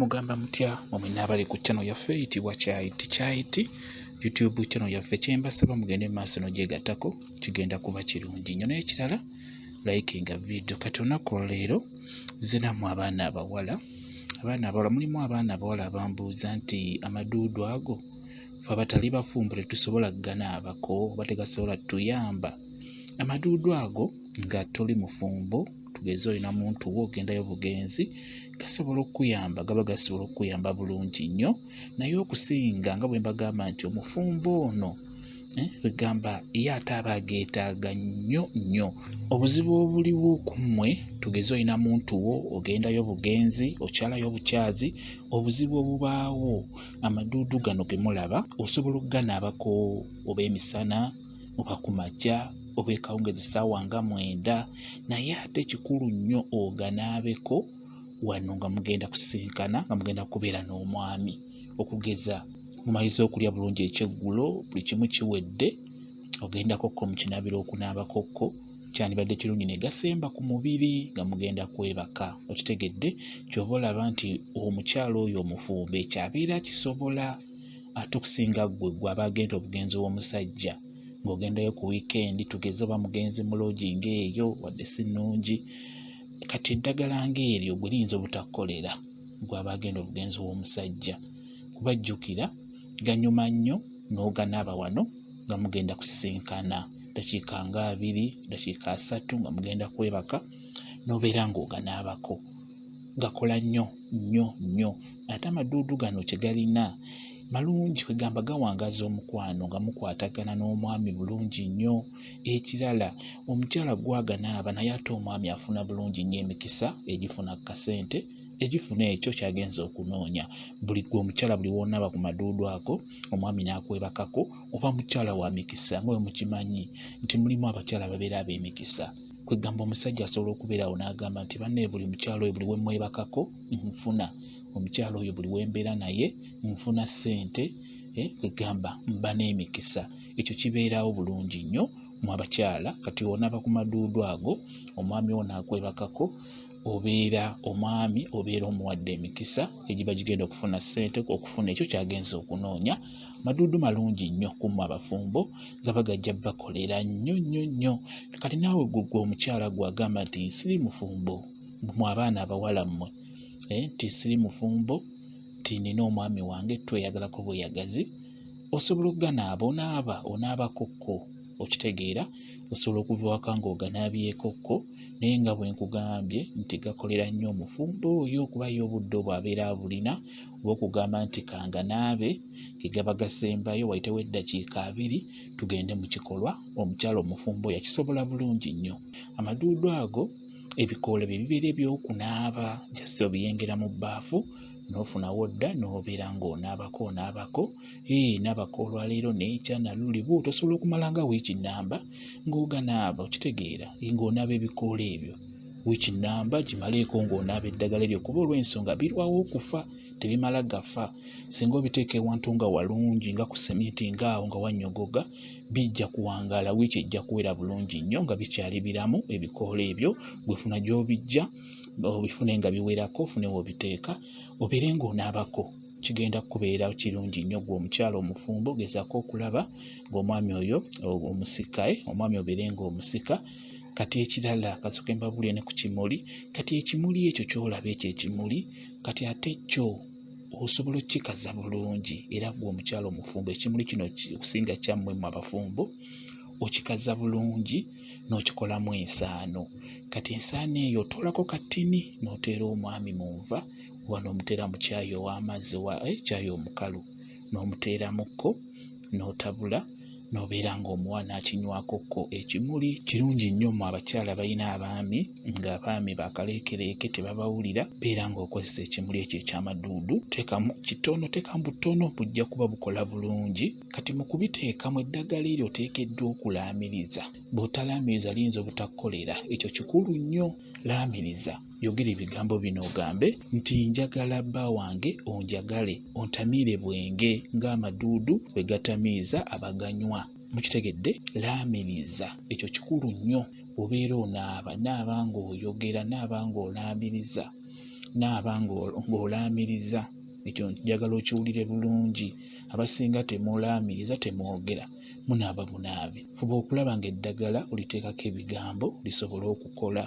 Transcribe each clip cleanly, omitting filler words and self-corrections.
Mugamba mutya mmwe n'abali ku channel yaffe eyitibwa Kyayiti YouTube channel yaffe. Kyembasaba mugende mu maaso n'ogyegattako, kigenda kuba kirungi nnyo. N'ekirala likinga video. Kati olunaku olwaleero nze nammwe abaana abawala mulimu abaana abawala abambuuza nti amaduudu ago ffe abatali bafumbo tetusobola ganaabako oba tegasobola tuyamba. Amaduudu ago nga toli mufumbo, tugeze olina muntu wo ogendayo bugenzi, gasobola okuyamba, gaba gasobola okuyamba bulungi nnyo. Naye okusinga nga bwe mbagamba nti omufumbo ono wegamba ye ate aba ageetaaga nnyo. Obuzibu obuliwo ku mmwe, tugeze olina muntu wo ogendayo bugenzi, okyalayo bukyazi, obuzibu obubaawo amaduudu gano ge mulaba osobola okuganaabako oba emisana oba ku makya oba ekawungezi ssaawa nga 9, naye ate kikulu nnyo oganaabeko wano nga mugenda kusisinkana, nga mugenda kubeera n'omwami. Okugeza mumaliza okulya bulungi ekyeggulo, buli kimu kiwedde, ogendakokko mu kinabiro okunaabakokko, kyandibadde kirungi ne gasemba ku mubiri nga mugenda kwebaka. Okitegedde? Ky'oba olaba nti omukyalo oyo omufumbo ekyabeera kisobola, ate okusinga gwe aba agenda obugenzi w'omusajja ng'ogendayo ku wiikendi, tugeze oba mugenzi mu lodging eyo wadde si nnungi. Kati eddagala ng'eryo gwe liyinza obutakukolera gwe aba agenda obugenzi w'omusajja. Kubajjukira ganyuma nnyo n'oganaaba wano nga mugenda kusisinkana dakiika nga 2, dakiika 3 nga mugenda kwebaka n'obeera ng'oganaabako. Gakola nnyo. Ate amaduudu gano kye galina malungi, kwegamba gawangaza omukwano nga mukwatagana n'omwami bulungi nnyo. Ekirala omukyala gwaganaaba naye ate omwami afuna bulungi nnyo emikisa egifuna ku kasente, egifuna ekyo kyagenza okunoonya. Buli gwe omukyala buli w'onaaba ku maduudu ago omwami n'akwebakako, oba mukyala wa mikisa nga bwe mukimanyi nti mulimu abakyala ababeera ab'emikisa. Kwegamba omusajja asobola okubeerawo n'agamba nti banne buli mukyala oyo buli we mwebakako nfuna, omukyala oyo buli wembeera naye nfuna ssente, kwegamba mba n'emikisa. Ekyo kibeerawo bulungi nnyo mu abakyala. Kati onaaba ku maduudu ago omwami wo n'akwebakako, omwami obeera omuwadde emikisa egiba gigenda okufuna ssente, okufuna ekyo kyagenza okunoonya. Maduudu malungi nnyo ku mmwe abafumbo, gaba gajja bakolera nnyo. Kati naawe gwe omukyala gwagamba nti nsiri mufumbo, mmwe abaana abawala mmwe nti siri mufumbo, nti nina omwami wange, tweyagalako bweyagazi, osobola okuganaaba, onaabakokko. Okitegeera? Osobola okuva waka ng'oganaabyekokko, naye nga bwe nkugambye nti gakolera nnyo omufumbo oyo, kuba ye obudde obwo abeera abulina. Oba okugamba nti kanganaabe, ke gaba gasembayo, wayitewo eddakiika 2 tugende mu kikolwa. Omukyala omufumbo yakisobola bulungi nnyo. Amaduudu ago ebikoola bye bibeera eby'okunaaba, just obiyengera mu bbaafu n'ofunawo dda n'obeera ng'onaabako. Naabako olwaleero n'ekya nalulibu tosobola okumala nga wiiki nnamba ng'oganaaba. Okitegeera? Ng'onaaba ebikoola ebyo wiiki nnamba gimaleeko ng'onaaba eddagala eryo, kuba olw'ensonga birwawo okufa, tebimala gafa. Singa obiteeka ewantu nga walungi nga ku sementi ng'awo nga wannyogoga, bijja kuwangaala, wiiki ejja kuwera bulungi nnyo nga bikyali biramu ebikoola ebyo. Gwefuna gy'obijja obifune nga biwerako, ofune w'obiteeka, obeere ng'onaabako. Kigenda kubeera kirungi nnyo gwe omukyala omufumbo. Gezaako okulaba ng'omwami oyo omusika, omwami obeere ng'omusika. Kati ekirala kasooke mbabuulire ne ku kimuli. Kati ekimuli ekyo ky'olaba ekyo ekimuli, kati ate kyo osobola okkikaza bulungi. Era gwe omukyala omufumbo ekimuli kino okusinga kyammwe mu abafumbo, okikaza bulungi n'okikolamu ensaano. Kati ensaano eyo otoolako katini n'oteera omwami mu nva, oba n'omuteera mu caayi ow'amazzi caayi omukalu, n'omuteeramukko n'otabula, n'obeera ng'omuwa n'akinywakokko. Ekimuli kirungi nnyo mu abakyala balina abaami, ng'abaami bakaleekereeke tebabawulira, beera ng'okozesa ekimuli ekyo eky'amaduudu. Teekamu kitono, teekamu butono, bujja kuba bukola bulungi. Kati mu kubiteekamu eddagala eryo oteekeddwa okulaamiriza. Bw'otalaamiriza liyinza obutakukolera. Ekyo kikulu nnyo. Laamiriza, yogera ebigambo bino ogambe nti njagala bba wange onjagale, ontamiire bwenge ng'amaduudu bwe gatamiiza abaganywa. Mukitegedde? Laamiriza, ekyo kikulu nnyo. Obeera naaba ng'oyogera, naaba ng'olaamiriza. naaba ng'olaamiriza. Ekyo njagala okiwulire bulungi. Abasinga temulaamiriza, temwogera, munaaba bunaabi. Fuba okulaba ng'eddagala oliteekako ebigambo lisobole okukola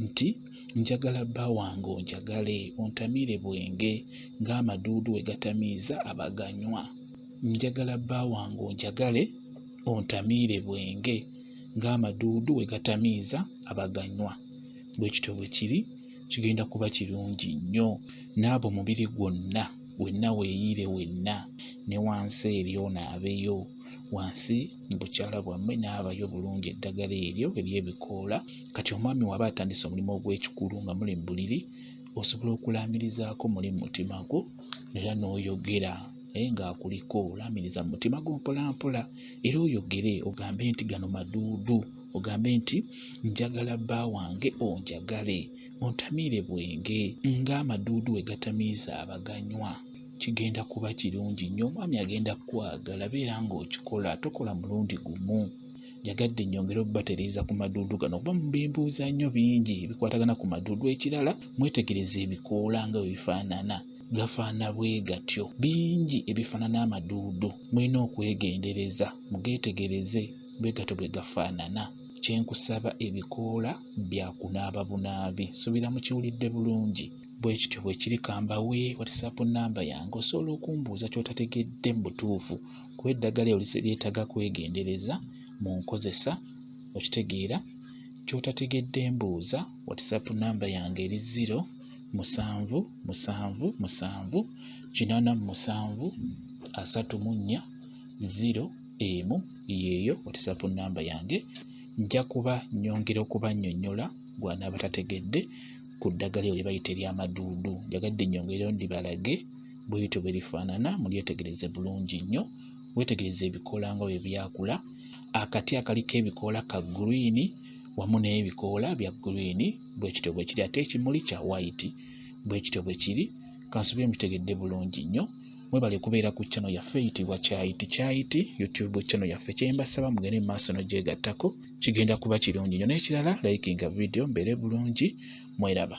nti njagala bba wange onjagale ontamiire bwenge ng'amaduudu we gatamiiza abaganywa. Njagala bba wange onjagale ontamiire bwenge ng'amaduudu we gatamiiza abaganywa. Bwe kityo bwe kiri, kigenda kuba kirungi nnyo. Naabo omubiri gwonna wenna weeyiire wenna, ne wansi eri onaabeyo. Wansi mu bukyala bwammwe naabayo bulungi eddagala eryo ery'ebikoola. Kati omwami waba atandise omulimu ogw'ekikulu nga muli mu buliri, osobola okulaamirizaako muli mu mutima gwo era n'oyogera ng'akuliko. Olaamiriza mu mutima gwo mpola mpola era oyogere ogambe nti gano maduudu, ogambe nti njagala bba wange onjagale ontamiire bwenge ng'amaduudu we gatamiiza abaganywa. Kigenda kuba kirungi nnyo. Omwami agenda kukwagala, beera ng'okikola, tokola mulundi gumu. Njagadde nnyongere obbatereeza ku maduudu gano kuba mubimbuuza nnyo bingi ebikwatagana ku maduudu. Ekirala, mwetegereze ebikoola nga bwe bifaanana, gafaana bwe gatyo. Bingi ebifaanana amaduudu, mulina okwegendereza mugeetegereze bwe gatyo bwe gafaanana. Kyenkusaba, ebikoola bya kunaaba bunaabi. Subira mukiwulidde bulungi. Bwe kityo bwe kiri, kambawe WhatsApp nnamba yange osobola okumbuuza ky'otategedde mu butuufu kuba eddagala eryo lyetaaga kwegendereza mu nkozesa. Okitegeera, ky'otategedde mbuuza. WhatsApp nnamba yange eri 0777373401 yeeyo WhatsApp nnamba yange. Nja kuba nnyongera okubannyonnyola gw'anaaba tategedde ku ddagala eryo lye bayita ery'amaduudu. Njagadde nnyongere ndibalage bwe bityo bwe lifaanana, mulyetegereze bulungi nnyo. Weetegereze ebikoola nga bwe byakula. Akati akaliko ebikoola ka green wamu n'ebikoola bya green, bwe kityo bwe kiri. Ate ekimuli kya white, bwe kityo bwe kiri. Kansubire mukitegedde bulungi nnyo. Mwebale kubeera ku channel yaffe eyitibwa Kyayiti YouTube channel yaffe. Kyembasaba mugende mu maaso n'ogyegattako, kigenda kuba kirungi nnyo. N'ekirala, likinga video mbeere bulungi. Mweraba.